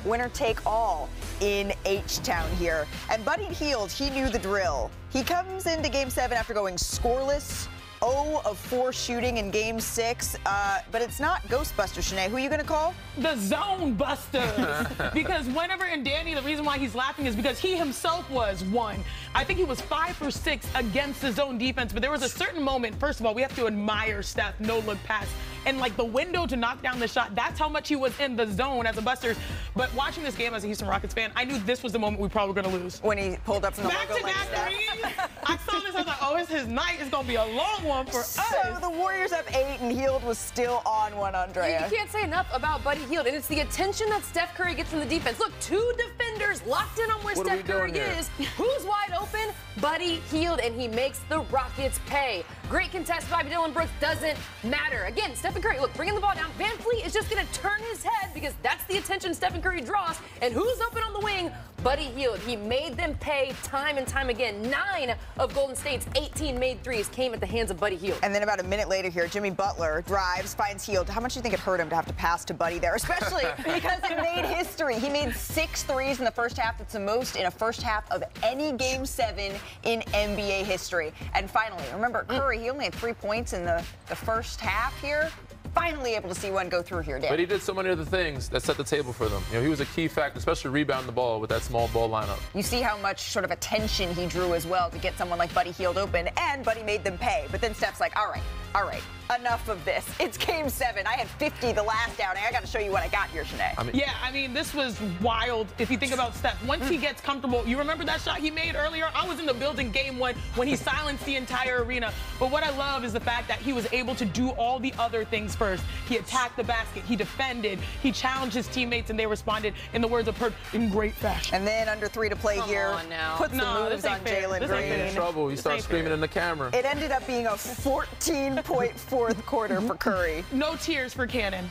winner take all in H-Town here. And Buddy Hield, he knew the drill. He comes into Game 7 after going scoreless, 0 of 4 shooting in Game 6, but it's not Ghostbusters, Shanae. Who are you going to call? The Zone Busters. Because whenever in Danny, the reason why he's laughing is because he himself was one. I think he was 5 for 6 against the zone defense, but there was a certain moment. First of all, we have to admire Steph, no-look pass. And, like, the window to knock down the shot, that's how much he was in the zone as a Busters. But watching this game as a Houston Rockets fan, I knew this was the moment we probably were going to lose. When he pulled up from the logo like that. I saw this, I was like, oh, it's his night. It's going to be a long one for us. So the Warriors up 8, and Hield was still on one, Andrea. You can't say enough about Buddy Hield, and it's the attention that Steph Curry gets from the defense. Look, 2 defenders locked in on where Steph Curry is. Who's wide open? Buddy Hield, and he makes the Rockets pay. Great contest by Dillon Brooks, doesn't matter. Again, Stephen Curry, look, bringing the ball down. Van Fleet is just going to turn his head because that's the attention Stephen Curry draws. And who's open on the wing? Buddy Hield. He made them pay time and time again. 9 of Golden State's 18 made threes came at the hands of Buddy Hield. And then about a minute later here, Jimmy Butler drives, finds Hield. How much do you think it hurt him to have to pass to Buddy there? Especially because it made history. He made 6 threes in the first half. That's the most in a first half of any Game 7 in NBA history. And finally, remember, Curry, he only had 3 points in the first half here. Finally able to see one go through here, Dan. But he did so many other things that set the table for them. You know, he was a key factor, especially rebounding the ball with that small ball lineup. You see how much sort of attention he drew as well to get someone like Buddy Hield open, and Buddy made them pay. But then Steph's like, all right, enough of this. It's Game 7. I had 50 the last outing. I got to show you what I got here, Shanae. I mean, this was wild. If you think about Steph, once he gets comfortable, you remember that shot he made earlier? I was in the building Game 1 when he silenced the entire arena. But what I love is the fact that he was able to do all the other things first. He attacked the basket. He defended. He challenged his teammates, and they responded, in the words of Perk, in great fashion. And then under 3 to play here, puts the moves on Jalen Green. In trouble. He starts screaming in the camera. It ended up being a 14-point fourth quarter for Curry. No tears for Cannon.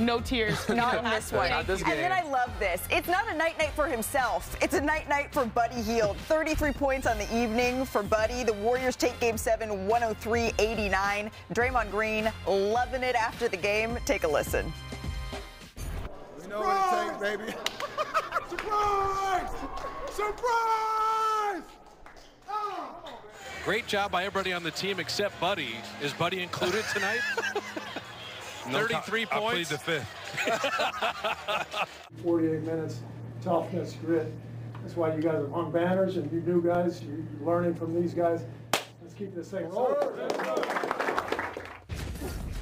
No tears. Not in this one. Not this game. And then I love this. It's not a night-night for himself. It's a night-night for Buddy Hield. 33 points on the evening for Buddy. The Warriors take Game 7, 103-89. Draymond Green loving it after the game. Take a listen. We know what it takes, baby. Surprise! Surprise! Oh. Great job by everybody on the team except Buddy. Is Buddy included tonight? 33 points. I plead the fifth. 48 minutes, toughness, grit. That's why you guys have hung banners, and you new guys, you're learning from these guys. Let's keep this thing rolling.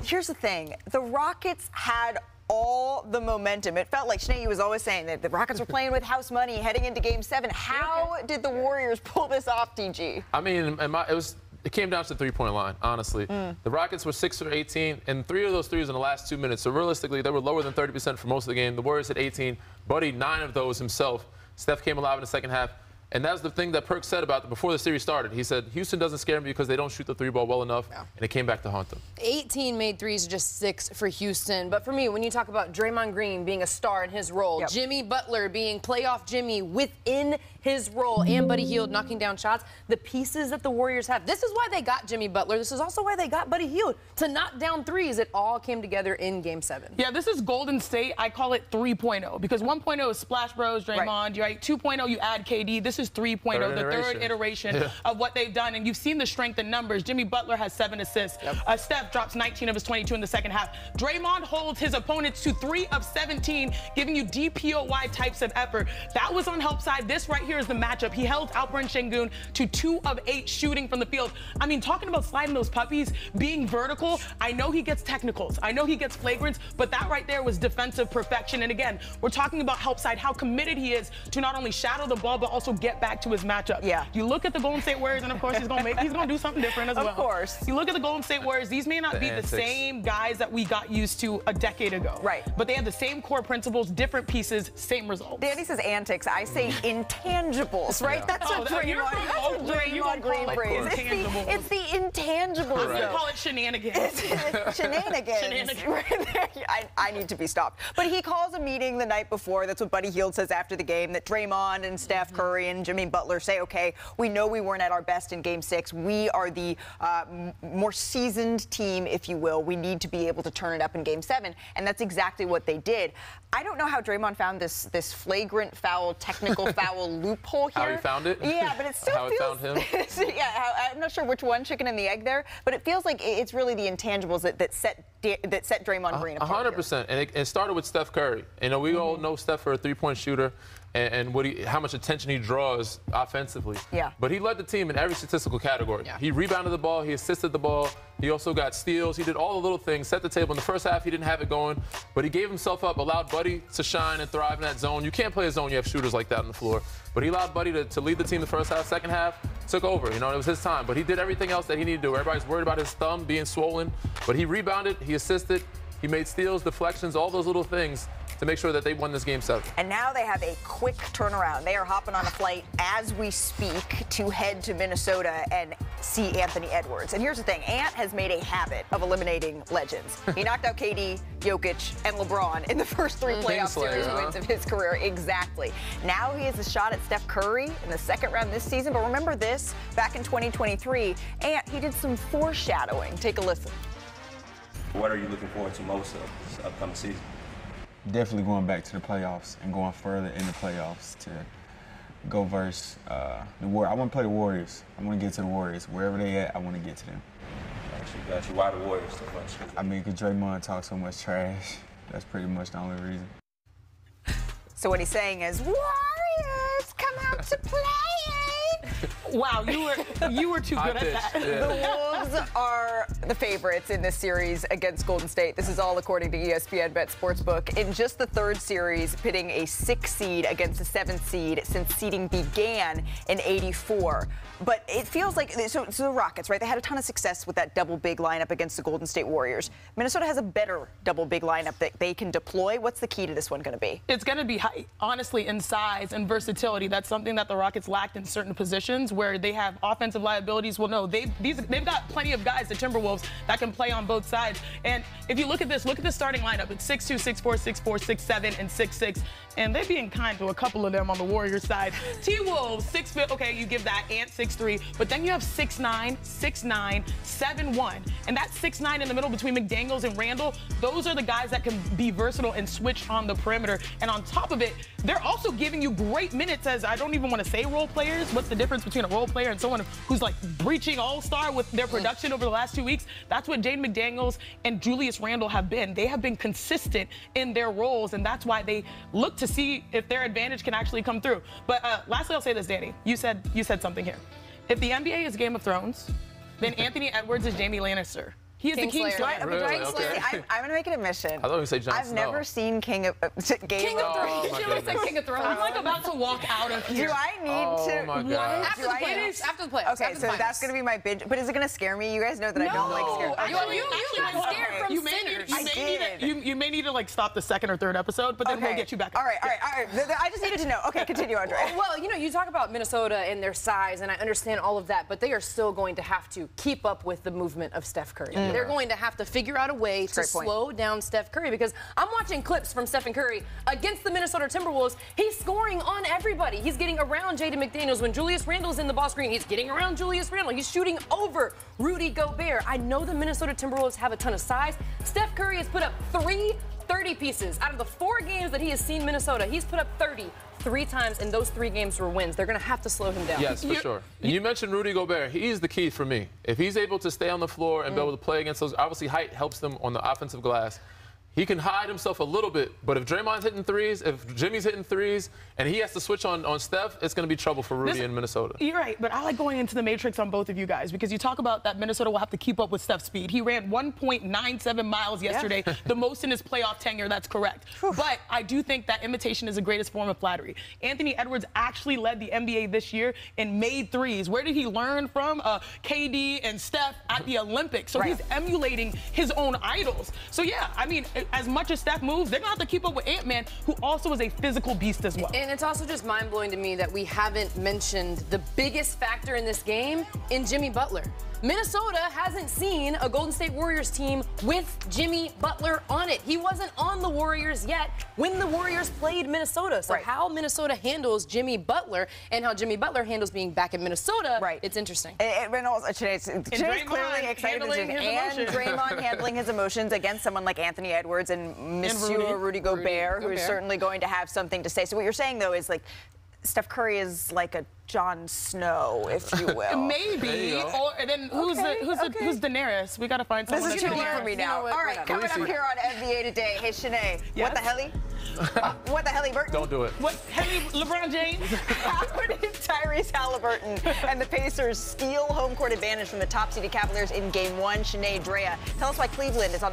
Here's the thing. The Rockets had all the momentum. It felt like Shanae was always saying that the Rockets were playing with house money heading into Game 7. How did the Warriors pull this off, DG? I mean, it came down to the three-point line, honestly. The Rockets were 6 for 18, and 3 of those threes in the last 2 minutes. So realistically, they were lower than 30% for most of the game. The Warriors had 18. Buddy, 9 of those himself. Steph came alive in the second half. And that's the thing that Perk said about it before the series started. He said, Houston doesn't scare me because they don't shoot the 3-ball well enough, and it came back to haunt them. 18 made threes, just 6 for Houston. But for me, when you talk about Draymond Green being a star in his role, Jimmy Butler being playoff Jimmy within his role, and Buddy Hield knocking down shots, the pieces that the Warriors have. This is why they got Jimmy Butler. This is also why they got Buddy Hield to knock down threes. It all came together in Game 7. Yeah, this is Golden State. I call it 3.0 because 1.0 is Splash Bros, Draymond, right? 2.0, you add KD. This is 3.0, the third iteration of what they've done. And you've seen the strength in numbers. Jimmy Butler has 7 assists. Steph drops 19 of his 22 in the second half. Draymond holds his opponents to 3 of 17, giving you DPOY types of effort. That was on help side. This right here is the matchup. He held Alperen Şengün to 2 of 8 shooting from the field. I mean, talking about sliding those puppies, being vertical, I know he gets technicals. I know he gets flagrants, but that right there was defensive perfection. And again, we're talking about help side, how committed he is to not only shadow the ball, but also get back to his matchup. You look at the Golden State Warriors, and of course he's gonna do something different as well. Of course. You look at the Golden State Warriors, these may not be the same guys that we got used to a decade ago. Right. But they have the same core principles, different pieces, same results. Danny says antics. I say intangibles, right? That's what Draymond Green phrase. It's the intangibles. I'm gonna call it shenanigans. Shenanigans. I need to be stopped. But he calls a meeting the night before. That's what Buddy Hield says after the game, that Draymond and Steph Curry in. Jimmy Butler say, okay, we know we weren't at our best in Game 6. We are the more seasoned team, if you will. We need to be able to turn it up in Game 7, and that's exactly what they did. I don't know how Draymond found this flagrant foul, technical foul loophole here. How he found it? Yeah, but it still how feels... How it found him? Yeah, I'm not sure which one, chicken and the egg there, but it feels like it's really the intangibles that set Draymond Green apart. 100%, and it started with Steph Curry. You know, we all know Steph for a three-point shooter, and how much attention he draws offensively. Yeah. But he led the team in every statistical category. Yeah. He rebounded the ball, he assisted the ball, he also got steals, he did all the little things, set the table. In the first half, he didn't have it going, but he gave himself up, allowed Buddy to shine and thrive in that zone. You can't play a zone, you have shooters like that on the floor. But he allowed Buddy to lead the team the first half. Second half, took over. You know, it was his time. But he did everything else that he needed to do. Everybody's worried about his thumb being swollen, but he rebounded, he assisted, he made steals, deflections, all those little things to make sure that they won this Game 7. And now they have a quick turnaround. They are hopping on a flight as we speak to head to Minnesota and see Anthony Edwards. And here's the thing, Ant has made a habit of eliminating legends. He knocked out KD, Jokic, and LeBron in the first 3 playoff series wins of his career. Exactly. Now he has a shot at Steph Curry in the second round this season. But remember this, back in 2023, Ant, he did some foreshadowing. Take a listen. What are you looking forward to most of this upcoming season? Definitely going back to the playoffs and going further in the playoffs to go versus the Warriors. I want to play the Warriors. I want to get to the Warriors. Wherever they at, I want to get to them. Got you. Why the Warriors so much? I mean, because Draymond talks so much trash. That's pretty much the only reason. So what he's saying is, Warriors, come out to play. Wow, you were too good at that. Yeah. The Wolves are the favorites in this series against Golden State. This is all according to ESPN Bet Sportsbook. In just the third series, pitting a 6th seed against a 7th seed since seeding began in '84. But it feels like, so the Rockets, right? They had a ton of success with that double big lineup against the Golden State Warriors. Minnesota has a better double big lineup that they can deploy. What's the key to this one going to be? It's going to be height, honestly, in size and versatility. That's something that the Rockets lacked in certain positions where they have offensive liabilities. Well, no, they've got plenty of guys, the Timberwolves, that can play on both sides. And if you look at this, look at the starting lineup. It's 6'2", 6'4", 6'4", 6'7", and 6'6". And they're being kind to a couple of them on the Warriors side. T-Wolves, 6 foot, okay, you give that, Ant 6'3", but then you have 6'9", 6'9", 7'1". And that 6'9" in the middle between McDaniels and Randall, those are the guys that can be versatile and switch on the perimeter. And on top of it, they're also giving you great minutes as, I don't even want to say role players. What's the difference between a role player and someone who's like breaching all-star with their production over the last 2 weeks? That's what Jaden McDaniels and Julius Randle have been. They have been consistent in their roles, and that's why they look to see if their advantage can actually come through. But lastly, I'll say this, Danny. You said something here. If the NBA is Game of Thrones, then Anthony Edwards is Jaime Lannister. He is the Kingslayer. Really? Okay. I'm going to make an admission. I thought you said Jon Snow. I've never seen King of Thrones. King of Thrones. I'm like about to walk out of here. Do I need to? Oh my God. After the playoffs. Okay, so that's going to be my binge. But is it going to scare me? You guys know that I don't like scary. You got scared from You may need to like stop the second or third episode, but then we'll get you back. All right. I just needed to know. Okay, continue, Andre. Well, you talk about Minnesota and their size, and I understand all of that, but they are still going to have to keep up with the movement of Steph Curry. They're going to have to figure out a way to slow down Steph Curry, because I'm watching clips from Stephen Curry against the Minnesota Timberwolves. He's scoring on everybody. He's getting around Jaden McDaniels. When Julius Randle's in the ball screen, he's getting around Julius Randle. He's shooting over Rudy Gobert. I know the Minnesota Timberwolves have a ton of size. Steph Curry has put up 3 30 pieces. Out of the 4 games that he has seen Minnesota, he's put up 30 3 times, and those 3 games were wins. They're going to have to slow him down. Yes, for sure. And you mentioned Rudy Gobert. He's the key for me. If he's able to stay on the floor and be able to play against those, obviously height helps them on the offensive glass. He can hide himself a little bit, but if Draymond's hitting threes, if Jimmy's hitting threes, and he has to switch on Steph, it's going to be trouble for Rudy in Minnesota. You're right, but I like going into the matrix on both of you guys, because you talk about that Minnesota will have to keep up with Steph's speed. He ran 1.97 miles yesterday, the most in his playoff tenure. That's correct. But I do think that imitation is the greatest form of flattery. Anthony Edwards actually led the NBA this year and made threes. Where did he learn from? KD and Steph at the Olympics. So he's emulating his own idols. So yeah, I mean, as much as Steph moves, they're going to have to keep up with Ant-Man, who also is a physical beast as well. And it's also just mind-blowing to me that we haven't mentioned the biggest factor in this game in Jimmy Butler. Minnesota hasn't seen a Golden State Warriors team with Jimmy Butler on it. He wasn't on the Warriors yet when the Warriors played Minnesota. So how Minnesota handles Jimmy Butler and how Jimmy Butler handles being back in Minnesota, it's interesting. And also, today's clearly excited and Draymond handling his emotions against someone like Anthony Edwards and Monsieur Rudy Gobert, who is certainly going to have something to say. So what you're saying, though, is like Steph Curry is like a Jon Snow, if you will. Maybe. Or then who's Daenerys? We got to find someone. This is too deep for me now. All right, coming up here on NBA Today. Hey, Shanae, what the hell? What the hell, Burton? Don't do it. What hell, LeBron James? How did Tyrese Halliburton and the Pacers steal home court advantage from the top-seeded Cavaliers in Game 1? Shanae Drea, tell us why Cleveland is on